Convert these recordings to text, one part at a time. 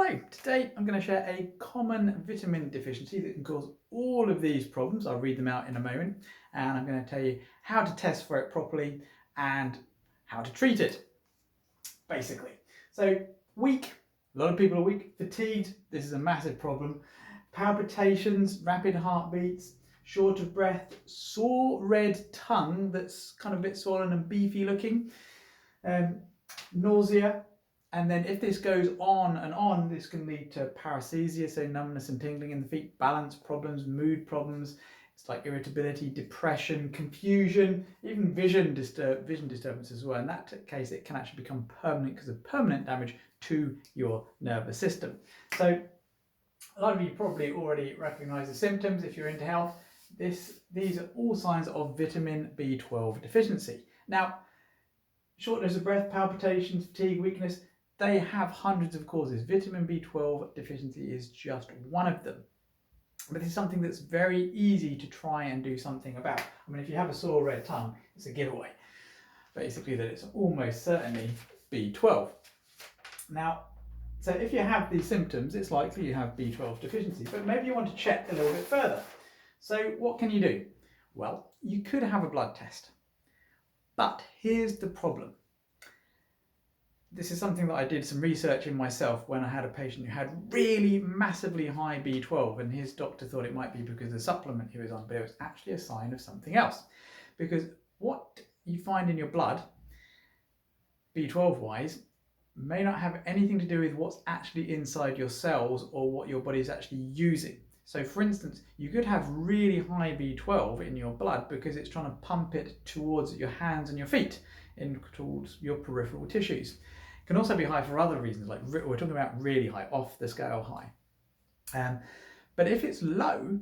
Hello, today I'm going to share a common vitamin deficiency that can cause all of these problems. I'll read them out in a moment, and I'm going to tell you how to test for it properly and how to treat it, basically. So weak, a lot of people are weak. Fatigued, this is a massive problem. Palpitations, rapid heartbeats, short of breath, sore red tongue that's kind of a bit swollen and beefy looking, nausea. And then if this goes on and on, this can lead to paresthesia, so numbness and tingling in the feet, balance problems, mood problems. It's like irritability, depression, confusion, even vision disturbance as well. In that case, it can actually become permanent because of permanent damage to your nervous system. So a lot of you probably already recognize the symptoms if you're into health. These are all signs of vitamin B12 deficiency. Now, shortness of breath, palpitations, fatigue, weakness, they have hundreds of causes. Vitamin B12 deficiency is just one of them. But this is something that's very easy to try and do something about. I mean, if you have a sore red tongue, it's a giveaway. Basically, that it's almost certainly B12. Now, so if you have these symptoms, it's likely you have B12 deficiency, but maybe you want to check a little bit further. So what can you do? Well, you could have a blood test. But here's the problem. This is something that I did some research in myself when I had a patient who had really massively high B12, and his doctor thought it might be because of the supplement he was on, but it was actually a sign of something else. Because what you find in your blood, B12 wise, may not have anything to do with what's actually inside your cells or what your body is actually using. So for instance, you could have really high B12 in your blood because it's trying to pump it towards your hands and your feet, towards your peripheral tissues. It can also be high for other reasons, like we're talking about really high, off the scale high. But if it's low,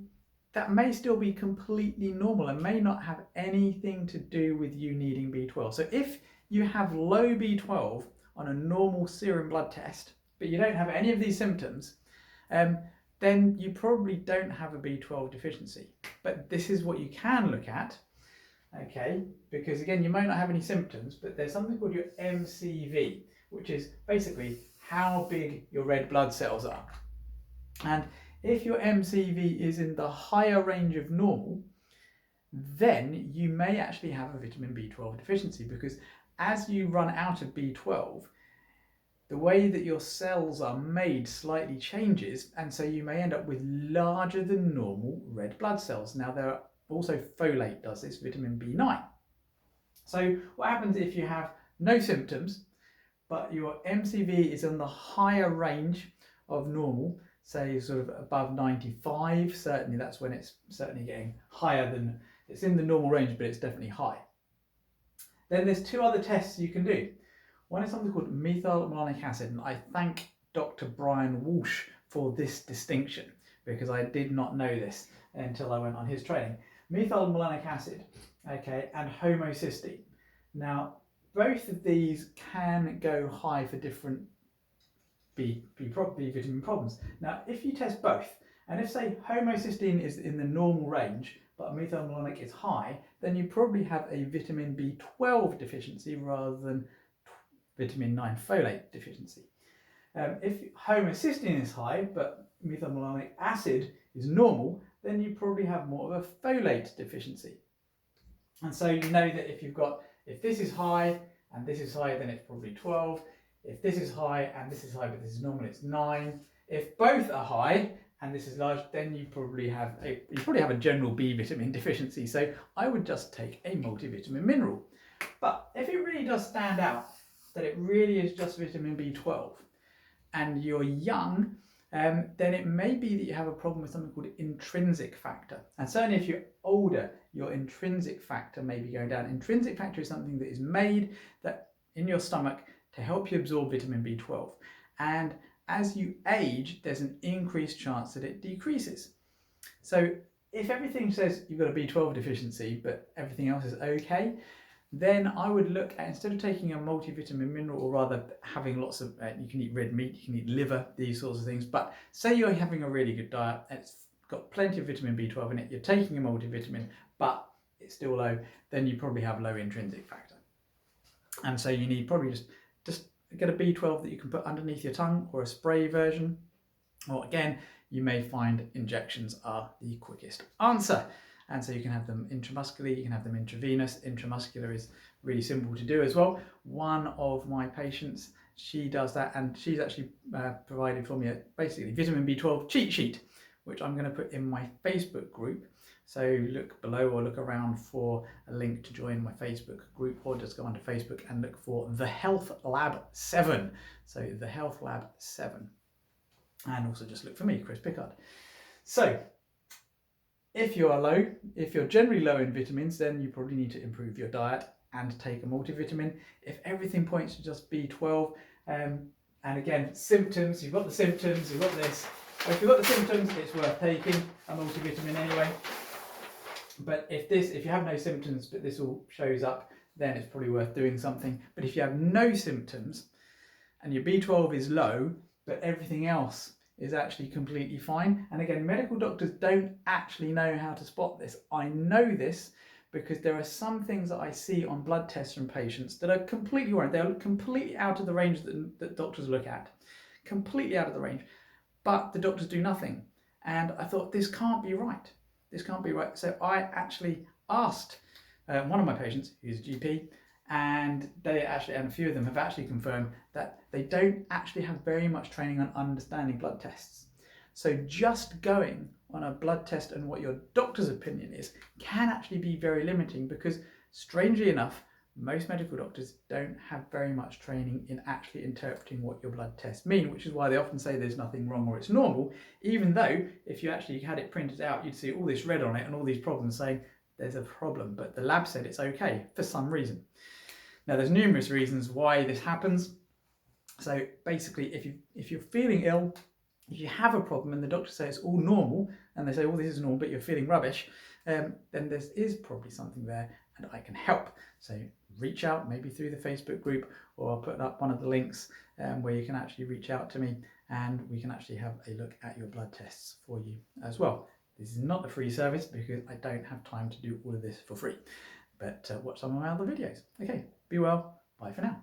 that may still be completely normal and may not have anything to do with you needing B12. So if you have low B12 on a normal serum blood test, but you don't have any of these symptoms, then you probably don't have a B12 deficiency. But this is what you can look at, okay? Because again, you may not have any symptoms, but there's something called your MCV, which is basically how big your red blood cells are. And if your MCV is in the higher range of normal, then you may actually have a vitamin B12 deficiency, because as you run out of B12, the way that your cells are made slightly changes, and so you may end up with larger than normal red blood cells. Now, there are also folate does this, vitamin B9. So what happens if you have no symptoms, but your MCV is in the higher range of normal, say sort of above 95, certainly that's when it's certainly getting higher than, it's in the normal range, but it's definitely high. Then there's two other tests you can do. One is something called methylmalonic acid, and I thank Dr. Brian Walsh for this distinction, because I did not know this until I went on his training. Methylmalonic acid, okay, and homocysteine. Now, both of these can go high for different B vitamin problems. Now, if you test both, and if say homocysteine is in the normal range, but methylmalonic is high, then you probably have a vitamin B12 deficiency rather than vitamin 9 folate deficiency. If homocysteine is high, but methylmalonic acid is normal, then you probably have more of a folate deficiency. And so you know that if this is high and this is high, then it's probably 12. If this is high and this is high, but this is normal, it's 9. If both are high and this is large, then you probably have a general B vitamin deficiency. So I would just take a multivitamin mineral. But if it really does stand out that it really is just vitamin B12 and you're young, then it may be that you have a problem with something called intrinsic factor. And certainly if you're older, your intrinsic factor may be going down. Intrinsic factor is something that is made in your stomach to help you absorb vitamin B12. And as you age, there's an increased chance that it decreases. So if everything says you've got a B12 deficiency, but everything else is okay, then I would look at, instead of taking a multivitamin mineral, or rather having lots of, you can eat red meat, you can eat liver, these sorts of things, but say you're having a really good diet, it's got plenty of vitamin B12 in it, you're taking a multivitamin, but it's still low, then you probably have low intrinsic factor. And so you need probably just get a B12 that you can put underneath your tongue, or a spray version, or again, you may find injections are the quickest answer. And so you can have them intramuscularly, you can have them intravenous. Intramuscular is really simple to do as well. One of my patients, she does that, and she's actually provided for me a basically vitamin B12 cheat sheet, which I'm going to put in my Facebook group. So look below or look around for a link to join my Facebook group, or just go onto Facebook and look for the Health Lab 7. So the Health Lab 7. And also just look for me, Chris Pickard. So if you're generally low in vitamins, then you probably need to improve your diet and take a multivitamin. If everything points to just B12, and again, symptoms, you've got the symptoms, you've got this. Well, if you've got the symptoms, it's worth taking a multivitamin anyway. But if you have no symptoms, but this all shows up, then it's probably worth doing something. But if you have no symptoms and your B12 is low, but everything else is actually completely fine. And again, medical doctors don't actually know how to spot this. I know this because there are some things that I see on blood tests from patients that are completely wrong. They're completely out of the range that doctors look at. Completely out of the range. But the doctors do nothing. And I thought, this can't be right. This can't be right. So I actually asked one of my patients, who's a GP, and and a few of them have actually confirmed that they don't actually have very much training on understanding blood tests. So just going on a blood test and what your doctor's opinion is can actually be very limiting, because strangely enough, most medical doctors don't have very much training in actually interpreting what your blood tests mean, which is why they often say there's nothing wrong or it's normal, even though if you actually had it printed out, you'd see all this red on it and all these problems saying there's a problem, but the lab said it's okay for some reason. Now, there's numerous reasons why this happens. So basically, if you're feeling ill, if you have a problem and the doctor says it's all normal, and they say, oh, this is normal, but you're feeling rubbish, then there is probably something there and I can help. So reach out, maybe through the Facebook group, or I'll put up one of the links where you can actually reach out to me and we can actually have a look at your blood tests for you as well. This is not a free service because I don't have time to do all of this for free, but watch some of my other videos. Okay, be well, bye for now.